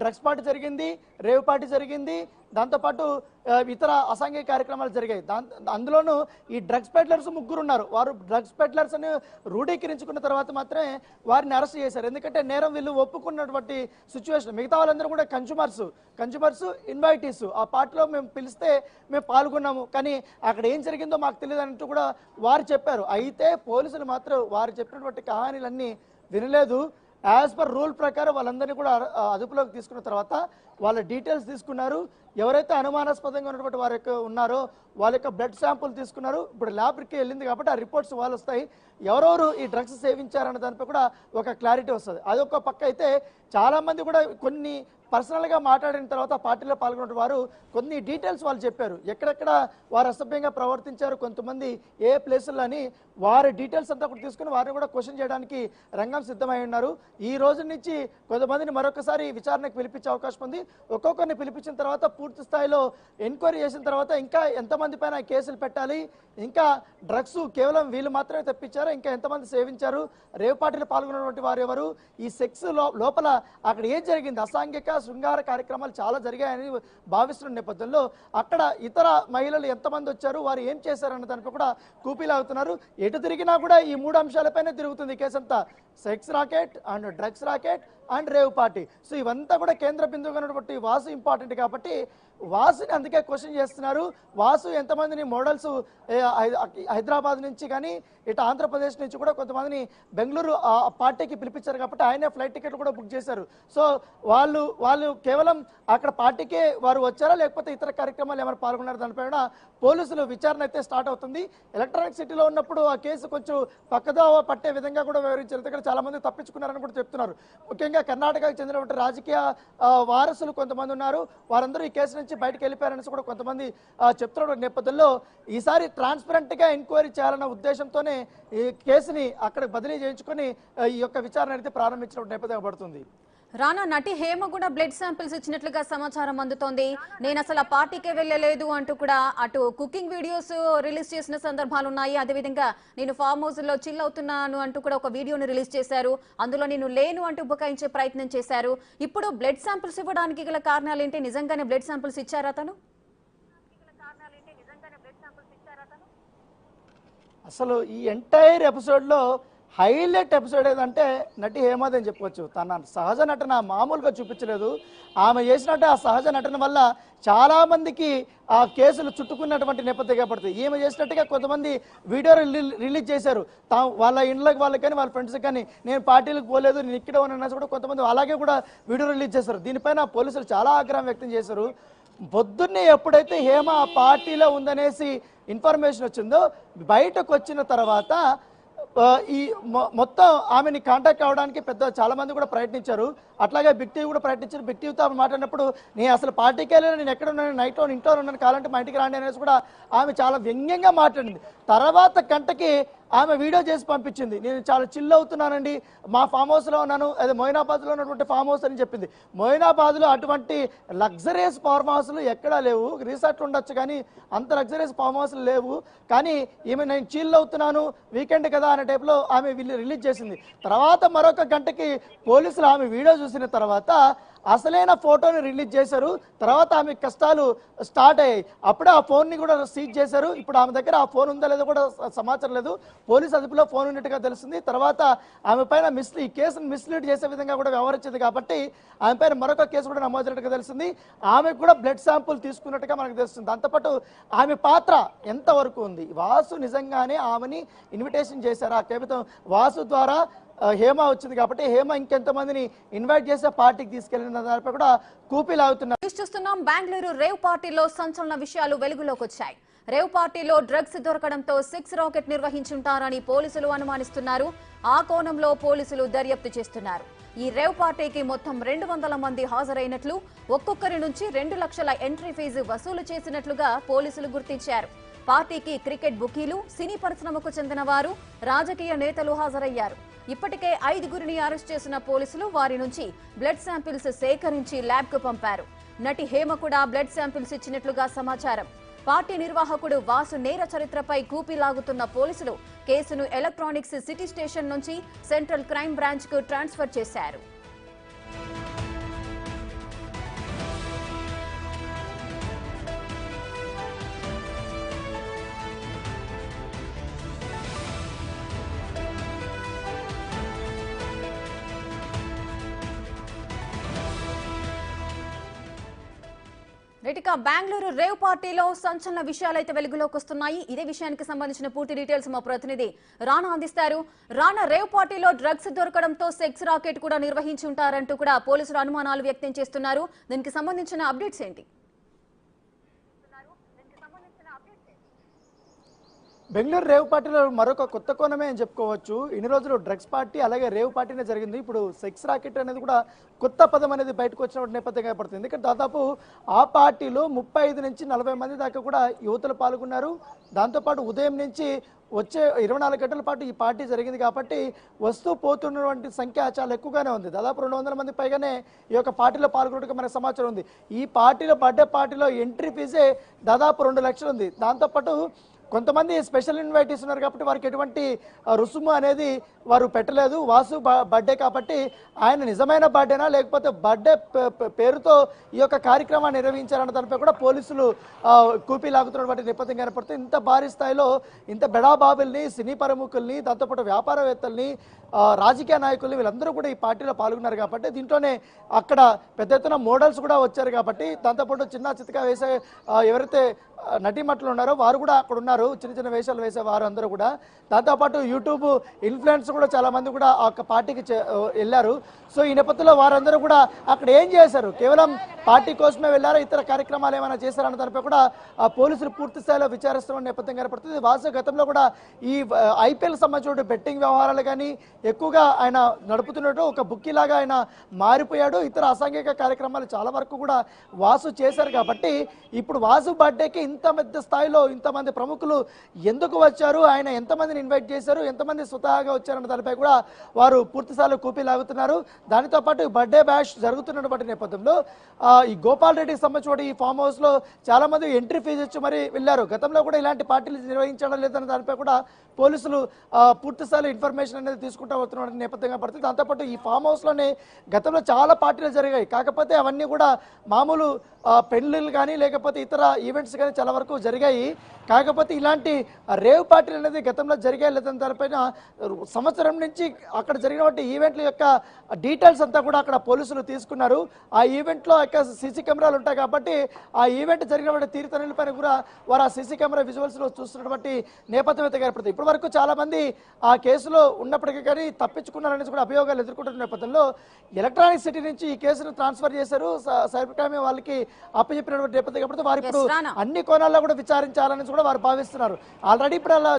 Drugs party జరిగింది, rave party జరిగింది, దాంతోపాటు ఇతర అసాంఘిక కార్యక్రమాలు జరిగాయి. అందులోనూ ఈ డ్రగ్స్ పెడ్లర్స్ ముగ్గురు ఉన్నారు. వారు డ్రగ్స్ పెడ్లర్స్ అని రూఢీకరించుకున్న తర్వాత మాత్రమే వారిని అరెస్ట్ చేశారు. ఎందుకంటే నేరం వీళ్ళు ఒప్పుకున్నటువంటి సిచ్యువేషన్. మిగతా వాళ్ళందరూ కూడా కన్జ్యూమర్స్ ఇన్వైటీస్. ఆ పార్టీలో మేము పిలిస్తే మేము పాల్గొన్నాము, కానీ అక్కడ ఏం జరిగిందో మాకు తెలియదు అన్నట్టు కూడా వారు చెప్పారు. అయితే పోలీసులు మాత్రం వారు చెప్పినటువంటి కహానీలన్నీ వినలేదు. యాజ్ పర్ రూల్ ప్రకారం వాళ్ళందరినీ కూడా అదుపులోకి తీసుకున్న తర్వాత వాళ్ళ డీటెయిల్స్ తీసుకున్నారు. ఎవరైతే అనుమానాస్పదంగా ఉన్నటువంటి వారి యొక్క ఉన్నారో వాళ్ళ యొక్క బ్లడ్ శాంపుల్ తీసుకున్నారు. ఇప్పుడు ల్యాబ్కి వెళ్ళింది కాబట్టి ఆ రిపోర్ట్స్ వాళ్ళు వస్తాయి. ఎవరెవరు ఈ డ్రగ్స్ సేవించారన్న దానిపై కూడా ఒక క్లారిటీ వస్తుంది. అదొక పక్క అయితే చాలామంది కూడా కొన్ని పర్సనల్గా మాట్లాడిన తర్వాత పార్టీలో పాల్గొన్న వారు కొన్ని డీటెయిల్స్ వాళ్ళు చెప్పారు. ఎక్కడెక్కడ వారు అసభ్యంగా ప్రవర్తించారు, కొంతమంది ఏ ప్లేసుల్లో అని వారి డీటెయిల్స్ అంతా కూడా తీసుకుని వారిని కూడా క్వశ్చన్ చేయడానికి రంగం సిద్ధమై ఉన్నారు. ఈ రోజు నుంచి కొంతమందిని మరొకసారి విచారణకు పిలిపించే అవకాశం ఉంది. ఒక్కొక్కరిని పిలిపించిన తర్వాత పూర్తి స్థాయిలో ఎంక్వైరీ చేసిన తర్వాత ఇంకా ఎంతమంది పైన కేసులు పెట్టాలి, ఇంకా డ్రగ్స్ కేవలం వీళ్ళు మాత్రమే తెప్పించారు, ఇంకా ఎంతమంది సేవించారు, రేవ్ పార్టీలో పాల్గొన్నటువంటి వారు ఎవరు, ఈ సెక్స్ లోపల అక్కడ ఏం జరిగింది, అసాంఘిక శృంగార కార్యక్రమాలు చాలా జరిగాయని భావిస్తున్న నేపథ్యంలో అక్కడ ఇతర మహిళలు ఎంతమంది వచ్చారు, వారు ఏం చేశారన్న దానిపై కూడా కూపీలాగుతున్నారు. ఎటు తిరిగినా కూడా ఈ మూడు అంశాలపైనే తిరుగుతుంది కేసు అంతా. Sex racket and drugs rocket and rave party. So ఇవంతా కూడా కేంద్ర బిందువుగా ఉన్నటువంటి వాసు ఇంపార్టెంట్ కాబట్టి వాసుని అందుకే క్వశ్చన్ చేస్తున్నారు. వాసు ఎంతమందిని మోడల్స్ హైదరాబాద్ నుంచి కానీ ఇటు ఆంధ్రప్రదేశ్ నుంచి కూడా కొంతమందిని బెంగళూరు పార్టీకి పిలిపించారు కాబట్టి ఆయనే ఫ్లైట్ టికెట్లు కూడా బుక్ చేశారు. సో వాళ్ళు కేవలం అక్కడ పార్టీకే వారు వచ్చారా లేకపోతే ఇతర కార్యక్రమాలు ఏమైనా పాల్గొన్నారు దానిపైన పోలీసులు విచారణ అయితే స్టార్ట్ అవుతుంది. ఎలక్ట్రానిక్ సిటీలో ఉన్నప్పుడు ఆ కేసు కొంచెం పక్కదోవ పట్టే విధంగా కూడా వివరించారు. ఎందుకంటే చాలా మంది తప్పించుకున్నారని కూడా చెప్తున్నారు. ముఖ్యంగా కర్ణాటకకు చెందినటువంటి రాజకీయ వారసులు కొంతమంది ఉన్నారు. వారందరూ ఈ కేసు నుంచి బయటకు వెళ్ళిపోయారని కూడా కొంతమంది చెప్తున్న నేపథ్యంలో ఈసారి ట్రాన్స్పరెంట్ గా ఎంక్వైరీ చేయాలన్న ఉద్దేశంతోనే ఈ కేసుని అక్కడ బదిలీ చేయించుకొని ఈ యొక్క విచారణ అయితే ప్రారంభించిన నేపథ్యం పడుతుంది. రానా, నటి హేమ కూడా బ్లడ్ శాంపిల్స్ ఇచ్చినట్లుగా సమాచారం అందుతోంది. నేను అసలు ఆ పార్టీకే వెళ్ళలేదు అంటూ కూడా అటు కుకింగ్ వీడియోస్ రిలీజ్ చేసిన సందర్భాలు ఉన్నాయి. అదేవిధంగా నేను ఫామ్ హౌస్ లో చిల్ అవుతున్నాను అంటూ కూడా ఒక వీడియోని రిలీజ్ చేశారు. అందులో నేను లేను అంటూ బుకాయించే ప్రయత్నం చేశారు. ఇప్పుడు బ్లడ్ శాంపిల్స్ ఇవ్వడానికి గల కారణాలు ఏంటి? నిజంగానే బ్లడ్ శాంపిల్స్ ఇచ్చారా తను? అసలు ఈ ఎంటైర్ ఎపిసోడ్లో హైలైట్ ఎపిసోడ్ ఏదంటే నటి హేమది అని చెప్పవచ్చు. తన సహజ నటన మామూలుగా చూపించలేదు. ఆమె చేసినట్టు ఆ సహజ నటన వల్ల చాలామందికి ఆ కేసులు చుట్టుకున్నటువంటి నేపథ్యంగా పడుతుంది. ఈమె చేసినట్టుగా కొంతమంది వీడియో రిలీజ్ చేశారు. వాళ్ళ ఇండ్లకు వాళ్ళకి కానీ వాళ్ళ ఫ్రెండ్స్కి కానీ నేను పార్టీలకు పోలేదు, నేను ఇక్కడ ఉన్నాను కూడా కొంతమంది అలాగే కూడా వీడియో రిలీజ్ చేశారు. దీనిపైన పోలీసులు చాలా ఆగ్రహం వ్యక్తం చేశారు. పొద్దున్నే ఎప్పుడైతే హేమ ఆ పార్టీలో ఉందనేసి ఇన్ఫర్మేషన్ వచ్చిందో బయటకు వచ్చిన తర్వాత ఈ మొత్తం ఆమెని కాంటాక్ట్ అవ్వడానికి చాలా మంది కూడా ప్రయత్నించారు. అట్లాగే బిగ్ టీవీ కూడా ప్రయత్నించారు. బిగ్ టీవీతో మాట్లాడినప్పుడు నేను అసలు పార్టీకి వెళ్ళాను, నేను ఎక్కడ ఉన్నాను, నైట్లో ఇంట్లో ఉన్నాను, కావాలంటే మా ఇంటికి రాండి అనేసి కూడా ఆమె చాలా వ్యంగ్యంగా మాట్లాడింది. తర్వాత గంటకి ఆమె వీడియో చేసి పంపించింది. నేను చాలా చిల్ అవుతున్నానండి, మా ఫామ్ హౌస్లో ఉన్నాను, అదే మొయినాబాద్లో ఉన్నటువంటి ఫామ్ హౌస్ అని చెప్పింది. మొయినాబాద్లో అటువంటి లగ్జరియస్ ఫార్మ్ హౌస్లు ఎక్కడా లేవు. రిసార్ట్లు ఉండొచ్చు కానీ అంత లగ్జరియస్ ఫామ్ హౌస్లు లేవు. కానీ ఈమె నేను చిల్ అవుతున్నాను, వీకెండ్ కదా అనే టైప్లో ఆమె రిలీజ్ చేసింది. తర్వాత మరొక గంటకి పోలీసులు ఆమె వీడియో చూసిన తర్వాత అసలైన ఫోటోని రిలీజ్ చేశారు. తర్వాత ఆమె కష్టాలు స్టార్ట్ అయ్యాయి. అప్పుడే ఆ ఫోన్ని కూడా సీజ్ చేశారు. ఇప్పుడు ఆమె దగ్గర ఆ ఫోన్ ఉందా లేదో కూడా సమాచారం లేదు. పోలీసు అదుపులో ఫోన్ ఉన్నట్టుగా తెలుస్తుంది. తర్వాత ఆమె పైన ఈ కేసును మిస్లీడ్ చేసే విధంగా కూడా వ్యవహరించింది కాబట్టి ఆమె పైన మరొక కేసు కూడా నమోదైనట్టుగా తెలుస్తుంది. ఆమెకు కూడా బ్లడ్ శాంపుల్ తీసుకున్నట్టుగా మనకు తెలుస్తుంది. దాంతోపాటు ఆమె పాత్ర ఎంతవరకు ఉంది, వాసు నిజంగానే ఆమెని ఇన్విటేషన్ చేశారు. ఆ కేవలం వాసు ద్వారా హేమ వచ్చింది కాబట్టి హేమ ఇంకెంతమందిని ఇన్వైట్ చేసే పార్టీకి తీసుకెళ్లిన దానిపై కూడా కూపీలాగుతున్నారు. చూస్తున్నాం బెంగళూరు రేవ్ పార్టీలో సంచలన విషయాలు వెలుగులోకి వచ్చాయి. రేవ్ పార్టీలో డ్రగ్స్ దొరకడంతో సెక్స్ రాకెట్ నిర్వహించుంటారని పోలీసులు అనుమానిస్తున్నారు. ఆ కోణంలో పోలీసులు దర్యాప్తు చేస్తున్నారు. ఈ రేవ్ పార్టీకి మొత్తం 200 మంది హాజరైనట్లు, ఒక్కొక్కరి నుంచి 2 లక్షల ఎంట్రీ ఫీజు వసూలు చేసినట్లుగా పోలీసులు గుర్తించారు. పార్టీకి క్రికెట్ బుకీలు, సినీ పరిశ్రమకు చెందిన వారు, రాజకీయ నేతలు హాజరయ్యారు. ఇప్పటికే 5గురిని అరెస్ట్ చేసిన పోలీసులు వారి నుంచి బ్లడ్ శాంపిల్స్ సేకరించి ల్యాబ్కు పంపారు. నటి హేమ కూడా బ్లడ్ శాంపిల్స్ ఇచ్చినట్లుగా సమాచారం. పార్టీ నిర్వాహకుడు వాసు నేర చరిత్రపై కూపీలాగుతున్న పోలీసులు కేసును ఎలక్ట్రానిక్స్ సిటీ స్టేషన్ నుంచి సెంట్రల్ క్రైమ్ బ్రాంచ్ కు ట్రాన్స్ఫర్ చేశారు. రైట్గా బెంగళూరు రేవ్ పార్టీలో సంచలన విషయాలైతే వెలుగులోకి వస్తున్నాయి. ఇదే విషయానికి సంబంధించిన పూర్తి డీటెయిల్స్ మా ప్రతినిధి రానా అందిస్తారు. రానా, రేవ్ పార్టీలో డ్రగ్స్ దొరకడంతో సెక్స్ రాకెట్ కూడా నిర్వహించి ఉంటారంటూ కూడా పోలీసులు అనుమానాలు వ్యక్తం చేస్తున్నారు. దీనికి సంబంధించిన అప్డేట్స్ ఏంటి? బెంగళూరు రేవ్ పార్టీలో మరొక కొత్త కోణమే అని చెప్పుకోవచ్చు. ఇన్ని రోజులు డ్రగ్స్ పార్టీ అలాగే రేవ్ పార్టీనే జరిగింది. ఇప్పుడు సెక్స్ రాకెట్ అనేది కూడా కొత్త పదం అనేది బయటకు వచ్చిన నేపథ్యంగా పడుతుంది. ఎందుకంటే దాదాపు ఆ పార్టీలో 35 నుంచి 40 మంది దాకా కూడా యువతులు పాల్గొన్నారు. దాంతోపాటు ఉదయం నుంచి వచ్చే 24 గంటల పాటు ఈ పార్టీ జరిగింది కాబట్టి వస్తూ పోతున్నటువంటి సంఖ్య చాలా ఎక్కువగానే ఉంది. దాదాపు 200 మంది పైగానే ఈ యొక్క పార్టీలో పాల్గొన్నట్టుగా మనకు సమాచారం ఉంది. ఈ పార్టీలో బర్త్డే పార్టీలో ఎంట్రీ ఫీజే దాదాపు 2 లక్షలు ఉంది. దాంతోపాటు కొంతమంది స్పెషల్ ఇన్వైటీస్ ఉన్నారు కాబట్టి వారికి ఎటువంటి రుసుము అనేది వారు పెట్టలేదు. వాసు బర్త్డే కాబట్టి ఆయన నిజమైన బర్త్డేనా లేకపోతే బర్త్డే పేరుతో ఈ యొక్క కార్యక్రమాన్ని నిర్వహించారన్న దానిపై కూడా పోలీసులు కూపీ లాగుతున్నటువంటి నేపథ్యం కనపడుతుంది. ఇంత భారీ స్థాయిలో ఇంత బెడాబాబుల్ని, సినీ ప్రముఖుల్ని, దాంతోపాటు వ్యాపారవేత్తల్ని, రాజకీయ నాయకుల్ని వీళ్ళందరూ కూడా ఈ పార్టీలో పాల్గొన్నారు కాబట్టి దీంట్లోనే అక్కడ పెద్ద ఎత్తున మోడల్స్ కూడా వచ్చారు కాబట్టి దాంతోపాటు చిన్న చితకా వేసే ఎవరైతే నటీమట్లు ఉన్నారో వారు కూడా అక్కడ ఉన్నారు. చిన్న చిన్న వేషాలు వేసే వారు అందరూ కూడా. దాంతోపాటు యూట్యూబ్ ఇన్ఫ్లుయెన్స్ కూడా చాలా మంది కూడా ఆ పార్టీకి వెళ్ళారు. సో ఈ నేపథ్యంలో వారందరూ కూడా అక్కడ ఏం చేశారు, కేవలం పార్టీ కోసమే వెళ్ళారా, ఇతర కార్యక్రమాలు ఏమైనా చేశారన్న దానిపై కూడా పోలీసులు పూర్తి స్థాయిలో విచారిస్తున్న నేపథ్యం కనపడుతుంది. వాసు గతంలో కూడా ఈ ఐపీఎల్ సంబంధించిన బెట్టింగ్ వ్యవహారాలు కానీ ఎక్కువగా ఆయన నడుపుతున్నట్టు ఒక బుక్కీ లాగా ఆయన మారిపోయాడు. ఇతర అసాంఘిక కార్యక్రమాలు చాలా వరకు కూడా వాసు చేశారు కాబట్టి ఇప్పుడు వాసు బర్త్డేకి ఇంత పెద్ద స్థాయిలో ఇంతమంది ప్రముఖులు ఎందుకు వచ్చారు, ఆయన ఎంతమందిని ఇన్వైట్ చేశారు, ఎంతమంది స్వతహాగా వచ్చారన్న దానిపై కూడా వారు పూర్తి స్థాయిలో కూపీ లాగుతున్నారు. దానితో పాటు బర్త్డే బ్యాష్ జరుగుతున్నటువంటి నేపథ్యంలో ఈ గోపాల్ రెడ్డికి సంబంధించిన ఈ ఫామ్ హౌస్ లో చాలా మంది ఎంట్రీ ఫీజు ఇచ్చి మరి వెళ్ళారు. గతంలో కూడా ఇలాంటి పార్టీలు నిర్వహించడం లేదన్న దానిపై కూడా పోలీసులు పూర్తి స్థాయిలో ఇన్ఫర్మేషన్ అనేది తీసుకుంటూ వస్తున్న నేపథ్యంగా పడుతుంది. దాంతోపాటు ఈ ఫామ్ హౌస్ లోనే గతంలో చాలా పార్టీలు జరిగాయి. కాకపోతే అవన్నీ కూడా మామూలు పెళ్లిళ్ళు కానీ లేకపోతే ఇతర ఈవెంట్స్ కానీ చాలా వరకు జరిగాయి. కాకపోతే ఇలాంటి రేవ్ పార్టీలు అనేది గతంలో జరిగాయి లేదని దానిపైన సంవత్సరం నుంచి అక్కడ జరిగినటువంటి ఈవెంట్ల యొక్క డీటెయిల్స్ అంతా కూడా అక్కడ పోలీసులు తీసుకున్నారు. ఆ ఈవెంట్లో యొక్క సీసీ కెమెరాలు ఉంటాయి కాబట్టి ఆ ఈవెంట్ జరిగినటువంటి తీరుతెన్నులపైన కూడా వారు ఆ సీసీ కెమెరా విజువల్స్లో చూస్తున్నటువంటి నేపథ్యం అయితే ఏర్పడుతుంది. ఇప్పటి వరకు చాలా మంది ఆ కేసులో ఉన్నప్పటికీ కానీ తప్పించుకున్నారనేసి కూడా అభియోగాలు ఎదుర్కొంటున్న నేపథ్యంలో ఎలక్ట్రానిక్ సిటీ నుంచి ఈ కేసును ట్రాన్స్ఫర్ చేశారు. సైబర్ క్రైమ్ వాళ్ళకి అప్పచెప్పినటువంటి నేపథ్యం కాబట్టి వారు ఇప్పుడు అన్ని కోణాల్లో కూడా విచారించాలని కూడా వారు భావిస్తున్నారు. ఆల్రెడీ ఇప్పుడు అలా